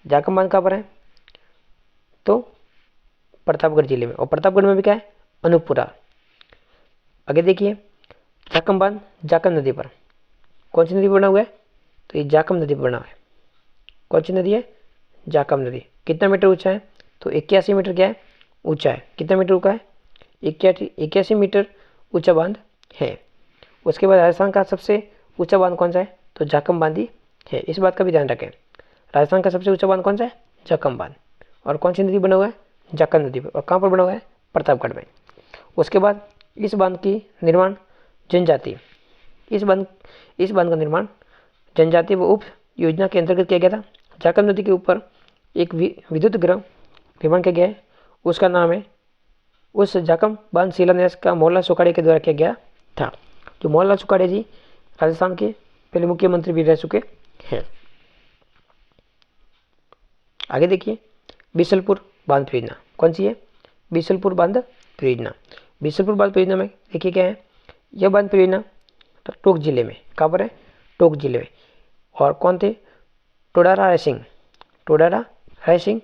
जाकम बांध कहाँ पर है? तो प्रतापगढ़ जिले में। और प्रतापगढ़ में भी क्या है? अनूपपुरा। आगे देखिए, जाकम बांध जाकम नदी पर। कौन सी नदी पर बना हुआ है? तो ये जाकम नदी पर बना हुआ है। कौन सी नदी है? जाकम नदी। कितना मीटर ऊंचा है? तो 81 मीटर क्या है? ऊंचा है। कितना मीटर ऊंचा है? 81 मीटर ऊंचा बांध है। उसके बाद राजस्थान का सबसे ऊंचा बांध कौन सा है? तो जाकम बांध ही है। इस बात का भी ध्यान रखें। राजस्थान का सबसे ऊंचा बांध कौन सा है? जाकम बांध। और कौन सी नदी बना हुआ है? जाकम नदी पर। और कहाँ पर बना हुआ है? प्रतापगढ़ में। उसके बाद इस बांध की निर्माण जनजाति, इस बांध का निर्माण जनजाति व उप योजना के अंतर्गत किया गया था। जाकम नदी के ऊपर एक विद्युत गृह निर्माण किया गया है। उसका नाम है, उस जाकम बांध शिलान्यास का मोहनलाल सुखाड़िया के द्वारा किया गया था। जो मोहनलाल सुखाड़िया जी राजस्थान के पहले मुख्यमंत्री भी रह चुके हैं। आगे देखिए, बीसलपुर बांध परियोजना। कौन सी है? बीसलपुर बांध परियोजना। बीसलपुर बांध परियोजना में देखिए क्या है, यह बांध परियोजना टोंक जिले में। कहाँ पर है? टोंक जिले में। और कौन थे? टोडारा रायसिंह। टोडारा रायसिंह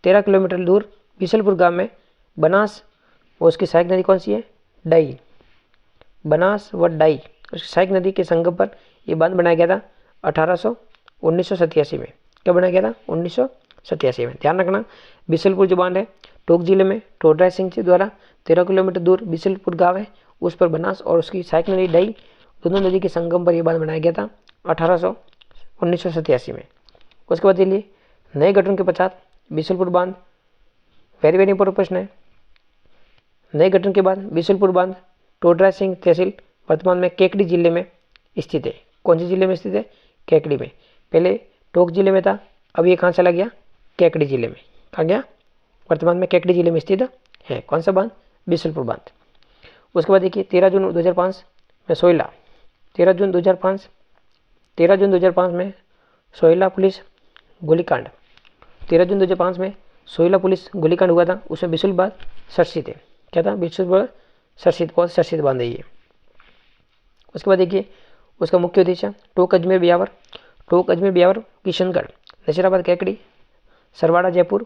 13 किलोमीटर दूर बीसलपुर गांव में बनास और उसकी सहायक नदी कौन सी है? डाई। बनास व डाई उसकी सहायक नदी के संगम पर यह बांध बनाया गया था 1987 में। कब बनाया गया था? 1987 में। ध्यान रखना, बीसलपुर जो बांध है टोंक जिले में टोडरा सिंह जी द्वारा 13 किलोमीटर दूर बीसलपुर गांव है, उस पर बनास और उसकी सहायक नदी डाई दोनों नदी के संगम पर यह बांध बनाया गया था 1987 में। उसके बाद चलिए, नए गठन के पश्चात बीसलपुर बांध, वेरी वेरी इंपॉर्टेंट प्रश्न है। नए गठन के बाद बीसलपुर बांध टोडरा सिंह तहसील वर्तमान में केकड़ी जिले में स्थित है। कौन से जिले में स्थित है? केकड़ी में। पहले टोंक जिले में था, अब ये कहाँ चला गया? केकड़ी जिले में। कहाँ गया? वर्तमान में केकड़ी जिले में स्थित है। कौन सा बांध? बीसलपुर बांध। उसके बाद देखिए, 13 जून 2005 में सोयला, 13 जून 2005 में सोयला पुलिस गोलीकांड, 13 जून 2005 में सोयला पुलिस गोलीकांड हुआ था। उसमें बीसलपुर बांध चर्चित है। क्या था? बीसलपुर चर्चित, बहुत चर्चित बांध है ये। उसके बाद देखिए, उसका मुख्य उद्देश्य टोंक अजमेर ब्यावर, टोंक अजमेर ब्यावर किशनगढ़ नसीराबाद केकड़ी सरवाड़ा जयपुर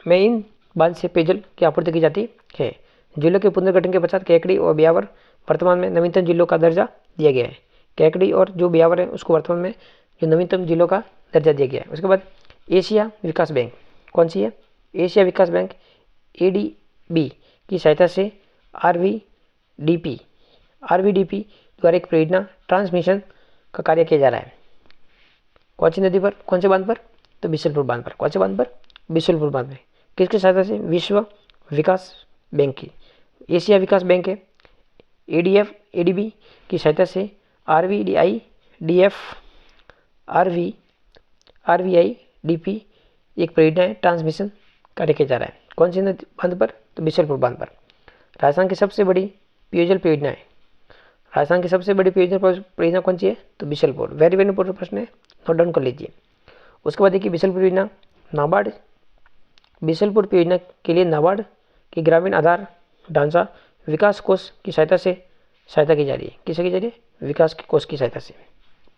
में इन बांध से पेयजल की आपूर्ति की जाती है। जिलों के पुनर्गठन के पश्चात केकड़ी और ब्यावर वर्तमान में नवीनतम जिलों का दर्जा दिया गया है। केकड़ी और जो ब्यावर है उसको वर्तमान में जो नवीनतम जिलों का दर्जा दिया गया है। उसके बाद एशिया विकास बैंक। कौन सी है? एशिया विकास बैंक ADB की सहायता से RVDP द्वारा एक परियोजना ट्रांसमिशन का कार्य किया जा रहा है। कौन सी नदी पर, कौन से बांध पर, तो बिशलपुर बांध पर। कौन से बांध पर, बिशलपुर बांध में। किसकी सहायता से, विश्व विकास बैंक की, एशिया विकास बैंक है, एडीएफ एडीबी की सहायता से, आरवीडीआई डीएफ आरवीआई डीपी एक परियोजना है, ट्रांसमिशन कार्य किया जा रहा है। कौन सी नदी बांध पर, तो बिशलपुर बांध पर। राजस्थान की सबसे बड़ी पेयजल परियोजना है, राजस्थान की सबसे बड़ी पेयजल परियोजना कौन सी है, तो बिशलपुर। वेरी वेरी इंपॉर्टेंट प्रश्न है, नोट डाउन कर लीजिए। उसके बाद देखिए बिशलपुर परियोजना, नाबार्ड, बिशलपुर परियोजना के लिए नाबार्ड की ग्रामीण आधार ढांचा विकास कोष की सहायता से सहायता की जा रही है। किससे की जा रही है, विकास के कोष की सहायता से।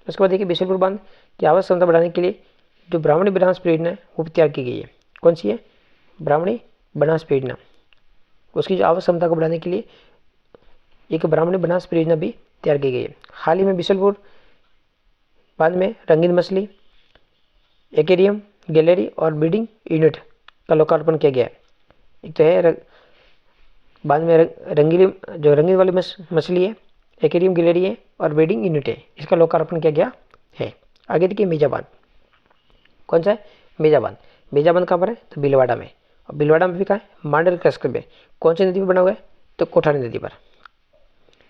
उसके बाद देखिए बिशलपुर बांध की आवश्यक क्षमता बढ़ाने के लिए जो ब्राह्मणी बनास परियोजना है वो तैयार की गई है। कौन सी है, ब्राह्मणी बनास परियोजना। उसकी जो आवश्यक क्षमता को बढ़ाने के लिए एक ब्राह्मणी बनास परियोजना भी तैयार की गई है। हाल ही में बिशलपुर बांध में रंगीन मछली एक्वेरियम, गैलरी और ब्रीडिंग यूनिट का लोकार्पण किया गया है। एक तो है बांध में रंगीन वाली मछली है, एक्वेरियम, गैलरी है और ब्रीडिंग यूनिट है, इसका लोकार्पण किया गया है। आगे देखिए मेजा बांध, कौन सा है, मेजा बांध। मेजा बांध कहाँ पर है, तो भीलवाड़ा में। और भीलवाड़ा में भी कहाँ है, मांडल कस्बे में। कौन सी नदी पर बना हुआ है, तो कोठारी नदी पर।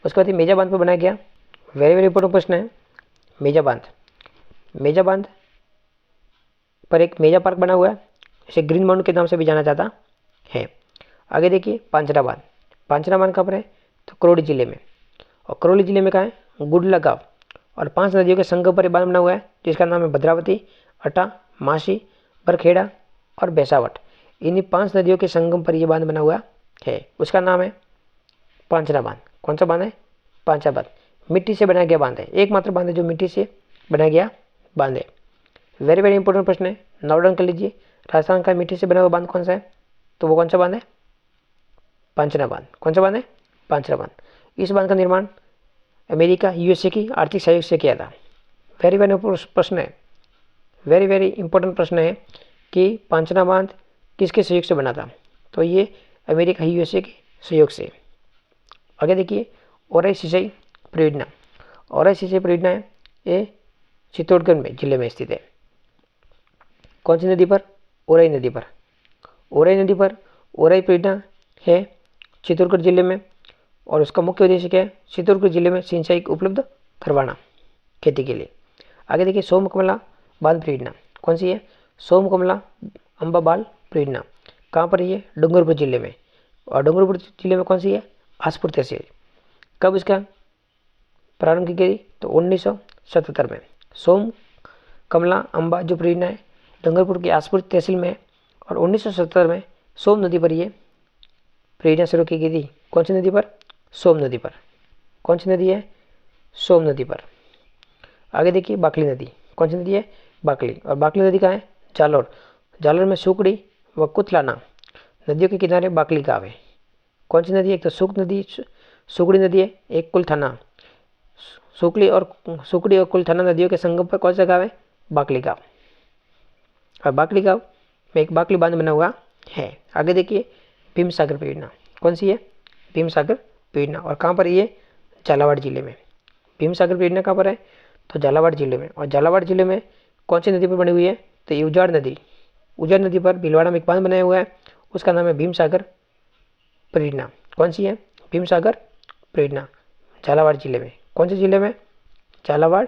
उसके बाद मेजा बांध पर बनाया गया, वेरी वेरी इंपॉर्टेंट प्रश्न है, मेजा बांध। मेजा बांध पर एक मेजा पार्क बना हुआ है, इसे ग्रीन माउंटेन के नाम से भी जाना जाता है। आगे देखिए पांचरा बांध। पांचरा बांध कहाँ पर है, तो करौली जिले में। और करौली जिले में कहाँ है, गुडला गांव। और 5 नदियों के संगम पर बांध बना हुआ है जिसका नाम है भद्रावती, अटा, मासी, बरखेड़ा और बेसावट। इन्हीं 5 नदियों के संगम पर यह बांध बना हुआ है, उसका नाम है पांचरा बांध। कौन सा बांध है, पांचरा बांध। मिट्टी से बनाया गया बांध है, एकमात्र बांध है जो मिट्टी से बनाया गया बांध है। वेरी वेरी इंपॉर्टेंट प्रश्न है, नोट डाउन कर लीजिए। राजस्थान का मिट्टी से बना हुआ बांध कौन सा है, तो वो कौन सा बांध है, पांचरा बांध। कौन सा बांध है, पांचरा बांध। इस बांध का निर्माण अमेरिका, यूएसए की आर्थिक सहयोग से किया था। वेरी वेरी प्रश्न है, वेरी वेरी इंपॉर्टेंट प्रश्न है कि पांचरा बांध किसके सहयोग से बना था, तो ये अमेरिका, यूएसए के सहयोग से। आगे देखिए ओरई सिंचाई परियोजना। ओरई सिंचाई परियोजना है, ये चित्तौड़गढ़ में जिले में स्थित है। कौन सी नदी पर, ओरई नदी पर। ओरई नदी पर ओरई परियोजना है चित्तौड़गढ़ जिले में। और उसका मुख्य उद्देश्य क्या है, चित्तौड़गढ़ जिले में सिंचाई उपलब्ध करवाना खेती के लिए। आगे देखिए सोमकमला बांध परियोजना। कौन सी है, सोमकमला अंबा बाल परियोजना। कहाँ पर है, डूंगरपुर जिले में। और डूंगरपुर जिले में कौन सी है, आसपुर तहसील। कब इसका प्रारंभ की गई, तो 1977 में। सोम कमला अंबा जो परियोजना है डूंगरपुर की आसपुर तहसील में। और 1977 में सोम नदी पर यह परियोजना शुरू की गई थी। कौन सी नदी पर, सोम नदी पर। कौन सी नदी है, सोम नदी पर। आगे देखिए बाकली नदी। कौन सी नदी है, बाकली। और बाकली नदी कहाँ है, जालोर। जालोर में सुकड़ी व कुतलाना नदियों के किनारे बाकली गाँव है। कौन सी नदी है, एक तो सुकड़ी नदी है, एक कुलथाना। सुकड़ी और कुलथाना नदियों के संगम पर कौन सा गाँव है, बाकली गाँव। और बाकली गाँव में एक बाकली बांध बना हुआ है। आगे देखिए भीम सागर परियोजना। कौन सी है, भीम सागर परियोजना। और कहाँ पर ये, झालावाड़ जिले में। भीम सागर परियोजना कहाँ पर है, तो झालावाड़ जिले में। और झालावाड़ जिले में कौन सी नदी पर बनी हुई है, तो ये उजाड़ नदी। उजाड़ नदी पर भीलवाड़ा में एक बांध बनाया हुआ है, उसका नाम है भीम सागर परियोजना। कौन सी है, भीम सागर परियोजना, झालावाड़ जिले में। कौन से जिले में, झालावाड़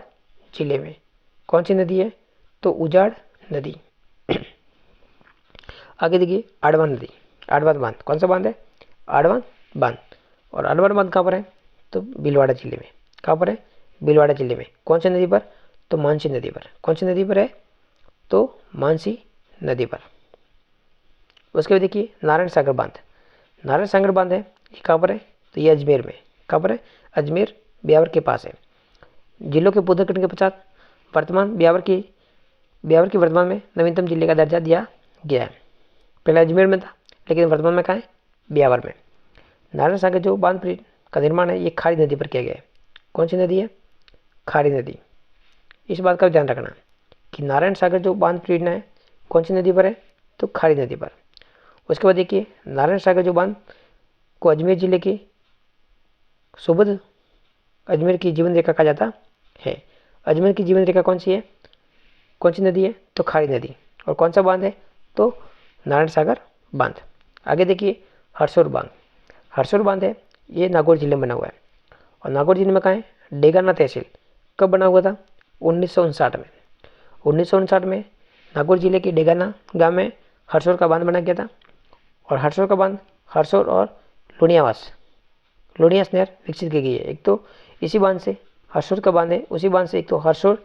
जिले में। कौन सी नदी है, तो उजाड़ नदी। आगे देखिए आडवान नदी, आडवान बांध। कौन सा बांध है, आडवान बांध। और आडवान बांध कहाँ पर है, तो भीलवाड़ा जिले में। कहाँ पर है, भीलवाड़ा जिले में। कौन सी नदी पर, तो मानसी नदी पर। कौन सी नदी पर है, तो मानसी नदी पर। उसके बाद देखिए नारायण सागर बांध। नारायण सागर बांध है, ये कहाँ पर है, तो ये अजमेर में। कहाँ पर है, अजमेर, ब्यावर के पास है। जिलों के पुनर्गठन के पश्चात ब्यावर की वर्तमान में नवीनतम जिले का दर्जा दिया गया है। पहले अजमेर में था, लेकिन वर्तमान में कहाँ है, ब्यावर में। नारायण सागर जो बांध का निर्माण है ये खारी नदी पर किया गया है। कौन सी नदी है, खारी नदी। इस बात का ध्यान रखना कि नारायण सागर जो बांध परियोजना है कौन सी नदी पर है, तो खारी नदी पर। उसके बाद देखिए नारायण सागर जो बांध को अजमेर जिले की सुबुध अजमेर की जीवन रेखा कहा जाता है। अजमेर की जीवन रेखा कौन सी है, कौन सी नदी है? तो खारी नदी। और कौन सा बांध है? तो नारायण सागर बांध। आगे देखिए हरसोर बांध। हरसोर बांध है ये नागौर जिले में बना हुआ है। और नागौर जिले में कहाँ है? डेगाना तहसील। कब बना हुआ था? 1959 में। 1959 में नागौर जिले के डेगाना गांव में हरसोर का बांध बना गया था। और हरसोर का बांध हरसोर और लुणियास नहर विकसित की गई है। एक तो इसी बांध से हरसोर का बांध है, उसी बांध से एक तो हरसोर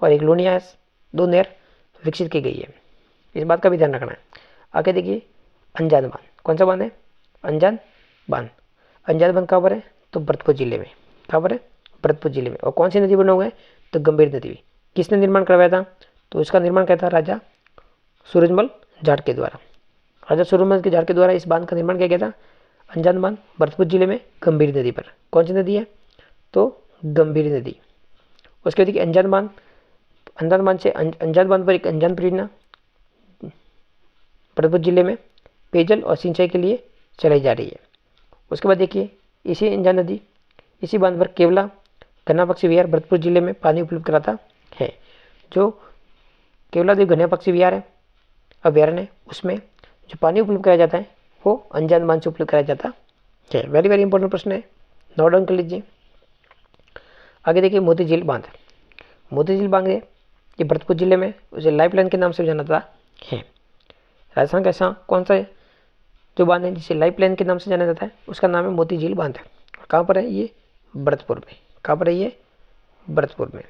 और एक लुणियास, दो नहर विकसित की गई है। इस बात का भी ध्यान रखना है। आगे देखिए अंजान बांध। कौन सा बांध है? अंजान बांध। अंजान बांध कहाँ पर है? तो भरतपुर जिले में। कहाँ पर है? भरतपुर जिले में। और कौन सी नदी बना हुआ है? तो गंभीर नदी। किसने निर्माण करवाया था? तो इसका निर्माण किया था राजा सूरजमल जाट के द्वारा। राजा सूरजमल के जाट के द्वारा इस बांध का निर्माण किया गया था। अंजान बांध भरतपुर जिले में गंभीर नदी पर। कौन सी नदी है? तो गंभीर नदी। उसके बाद अंजान बांध, अंजान बांध से अंजान बांध पर एक अंजान परियोजना भरतपुर जिले में पेयजल और सिंचाई के लिए चलाई जा रही है। उसके बाद देखिए इसी अंजान नदी, इसी बांध पर केवला घना पक्षी विहार भरतपुर जिले में पानी उपलब्ध कराता है। जो केवलादेव घना पक्षी विहार है, अभ्यारण्य है, उसमें जो पानी उपलब्ध कराया जाता है वो अंजान बांध से उपलब्ध कराया जाता है। वेरी वेरी इंपॉर्टेंट प्रश्न है, नोट डाउन कर लीजिए। आगे देखिए मोती झील बांध। मोती झील बांध है ये भरतपुर जिले में, उसे लाइफ लाइन के नाम से जाना जाता है। राजस्थान का ऐसा कौन सा जो बांध है जिसे लाइफ लाइन के नाम से जाना जाता है, उसका नाम है मोती झील बांध। और कहाँ पर है? ये भरतपुर में। कहाँ पर है? ये भरतपुर में।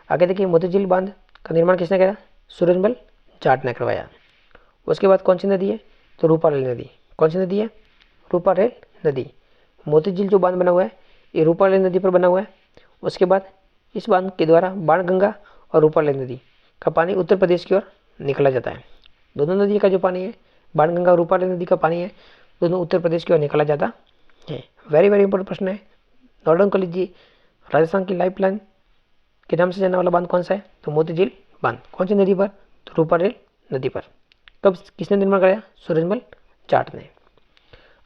आगे देखिए मोती झील बांध का निर्माण किसने किया? सूरजमल जाट ने करवाया। उसके बाद कौन सी नदी है? तो रूपारेल नदी। कौन सी नदी है? रूपारेल नदी। मोती झील जो बांध बना हुआ है ये रूपारेल नदी पर बना हुआ है। उसके बाद इस बांध के द्वारा बाणगंगा और रूपारेल नदी का पानी उत्तर प्रदेश की ओर निकला जाता है। दोनों नदी का जो पानी है, बाणगंगा और रूपारेल नदी का पानी है, दोनों उत्तर प्रदेश की ओर निकला जाता है। वेरी वेरी इंपॉर्टेंट प्रश्न है, नोट डाउन कर लीजिए। राजस्थान की लाइफ लाइन के नाम से जाने वाला बांध कौन सा है? तो मोती झील बांध। कौन सी नदी पर? तो रूपारेल नदी पर। कब किसने निर्माण कराया? सूरजमल जाट ने।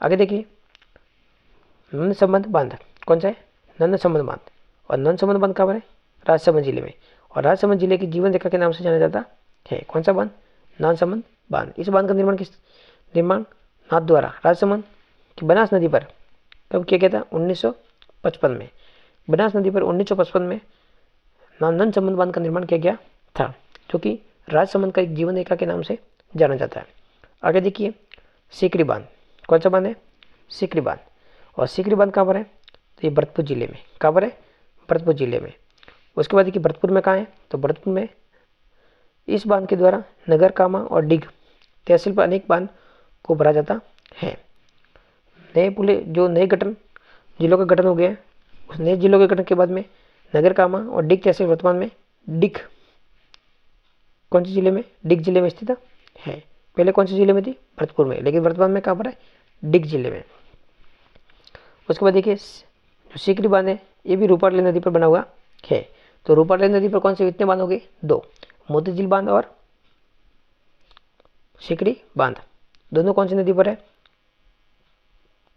आगे देखिए नंद संबंध बांध। कौन सा है? नंद संबंध बांध। और नंद संबंध बांध कहाँ पर है? राजसमंद जिले में। और राजसमंद जिले की जीवन रेखा के नाम से जाना जाता है। कौन सा बांध? नंद संबंध बांध। इस बांध का निर्माण नाथ द्वारा राजसमंद की बनास नदी पर कब किया गया था? 1955 में। बनास नदी पर 1955 में नंद संबंध बांध का निर्माण किया गया था, जो कि राजसमंद का एक जीवन रेखा के नाम से जाना जाता है। आगे देखिए सीकरी बांध। कौन सा बांध है? सीकरी बांध। और सीकरी बांध कहाँ पर है? तो ये भरतपुर जिले में। कहाँ पर है? भरतपुर जिले में। उसके बाद देखिए भरतपुर में कहाँ है? तो भरतपुर में इस बांध के द्वारा नगर कामा और डिग तहसील पर अनेक बांध को भरा जाता है। नए गठन जिलों का गठन हो गया है। उस नए जिलों के गठन के बाद में नगर कामा और डिग तहसील वर्तमान में डिग कौन से जिले में? डिग जिले में स्थित है। पहले कौन से जिले में थी? भरतपुर में, लेकिन वर्तमान में कहाँ पर है? डिग जिले में। उसके बाद देखिए जो सीकरी बांध है ये भी रूपारेल नदी पर बना हुआ है। तो रूपारेल नदी पर कौन से कितने बांध हो गए? 2, मोती झील बांध और सीकरी बांध। दोनों कौन सी नदी पर है?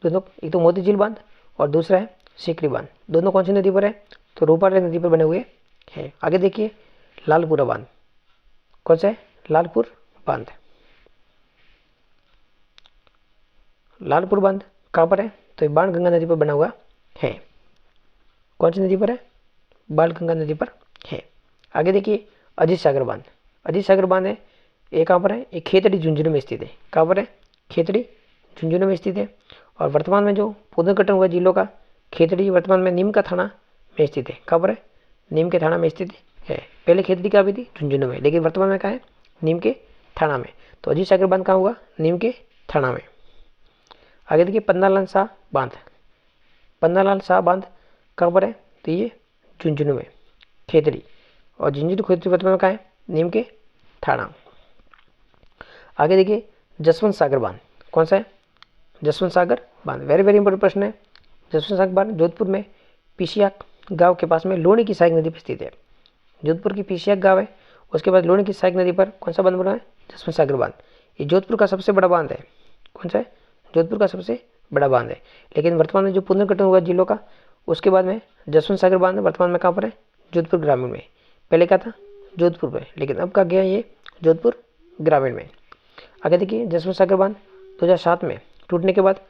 दोनों, एक तो मोती झील बांध और दूसरा है सीकरी बांध। दोनों कौन सी नदी पर है? तो रूपारेल नदी पर बने हुए हैं। आगे देखिए लालपुरा बांध। कौन सा है? लालपुर बांध। लालपुर बांध कहाँ पर है? तो ये बाणगंगा नदी पर बना हुआ है। कौन सी नदी पर है? बाणगंगा नदी पर है। आगे देखिए अजीत सागर बांध। अजीत सागर बांध है ये कहाँ पर है? ये खेतड़ी झुंझुनू में स्थित है। कहाँ पर है? खेतड़ी झुंझुनू में स्थित है। और वर्तमान में जो पुनर्गठन हुआ जिलों का, खेतड़ी वर्तमान में नीम का थाना में स्थित है। कहाँ पर है? नीम के थाना में स्थित है। पहले खेतड़ी कहाँ भी थी? झुंझुनू में, लेकिन वर्तमान में कहाँ है? नीम के थाना में। तो अजीत सागर बांध कहाँ होगा? नीम के थाना में। आगे देखिए पन्नालाल शाह बांध। पन्नालाल शाह बांध कहाँ पर है? तो ये झुंझुनू में, खेतड़ी। और झुंझुनू खेतड़ी वर्तमान में कहाँ है? नीम के थाना। आगे देखिए जसवंत सागर बांध। कौन सा है? जसवंत सागर बांध। वेरी वेरी इंपॉर्टेंट प्रश्न है। जसवंत सागर बांध जोधपुर में पीसियाक गांव के पास में लोणी की सहायक नदी पर स्थित है। जोधपुर की पीसियाक गांव है, उसके बाद लोणी की सहायक नदी पर कौन सा बांध बना है? जसवंत सागर बांध। ये जोधपुर का सबसे बड़ा बांध है। कौन सा है? जोधपुर का सबसे बड़ा बांध है। लेकिन वर्तमान में जो पुनर्गठन हुआ जिलों का, उसके बाद में जसवंत सागर बांध वर्तमान में कहाँ पर है? जोधपुर ग्रामीण में। पहले क्या था? जोधपुर में, लेकिन अब कहाँ गया ये जोधपुर ग्रामीण में। आगे देखिए जसवंत सागर बांध 2007 में टूटने के बाद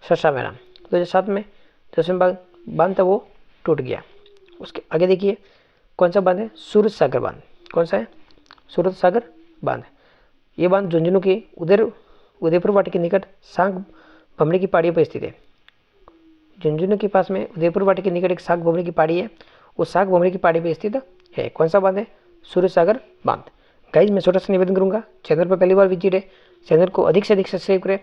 सरसा में 2007 में जसवंत बांध था वो टूट गया। उसके आगे देखिए कौन सा बांध है, सूरज सागर बांध। कौन सा है, सूरज सागर बांध। ये बांध झुंझुनू के उदयपुर वाटी के निकट सांग भमरी की पहाड़ियों पर स्थित है। झुंझुनू के पास में उदयपुर वाटी के निकट एक सांग भमरी की पहाड़ी है, वो सांग भमरी की पहाड़ी पर स्थित है। कौन सा बांध है, सूरज सागर बांध। गाइज मैं छोटा सा निवेदन करूंगा, चैनल पर पहली बार विजिट है, चैनल को अधिक से अधिक सब्सक्राइब करें,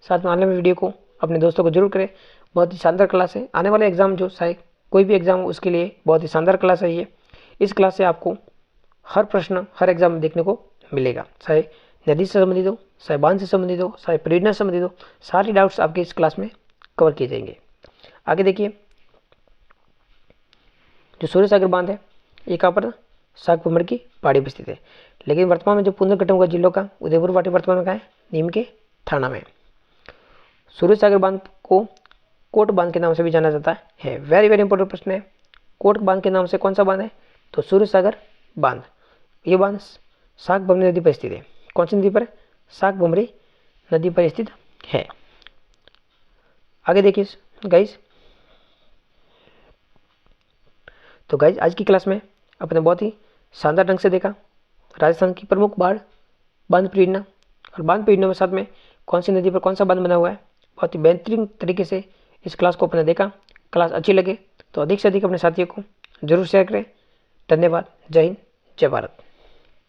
साथ में आने वाले वीडियो को अपने दोस्तों को जरूर करें। बहुत ही शानदार क्लास है, आने वाले एग्जाम जो शायद कोई भी एग्जाम हो उसके लिए बहुत ही शानदार क्लास है ये। इस क्लास से आपको हर प्रश्न हर एग्जाम में देखने को मिलेगा, चाहे नदी से संबंधित हो, चाहे बांध से संबंधित हो, चाहे परियोजना से संबंधित हो, सारी डाउट्स आपके इस क्लास में कवर किए जाएंगे। आगे देखिए जो सूर्य सागर बांध है ये कहाँ पर, साग भमर की पहाड़ी पर स्थित है। लेकिन वर्तमान में जो पुनर्गठन हुआ जिलों का, उदयपुर वाटी वर्तमान में कहाँ है, नीम के थाना में। सूर्य सागर बांध को कोट बांध के नाम से भी जाना जाता है। वेरी वेरी इंपॉर्टेंट प्रश्न है, कोट बांध के नाम से कौन सा बांध है, तो सूर्य सागर बांध। ये बांध साग भमरी नदी पर स्थित है। कौन सी नदी पर, साग भमरी नदी पर स्थित है। आगे देखिए गाइज, तो गाइज आज की क्लास में अपने बहुत ही शानदार ढंग से देखा राजस्थान की प्रमुख बांध परियोजना, और बांध परियोजना में साथ में कौन सी नदी पर कौन सा बांध बना हुआ है। बहुत ही बेहतरीन तरीके से इस क्लास को अपने देखा। क्लास अच्छी लगे तो अधिक से अधिक अपने साथियों को जरूर शेयर करें। धन्यवाद। जय हिंद, जय भारत।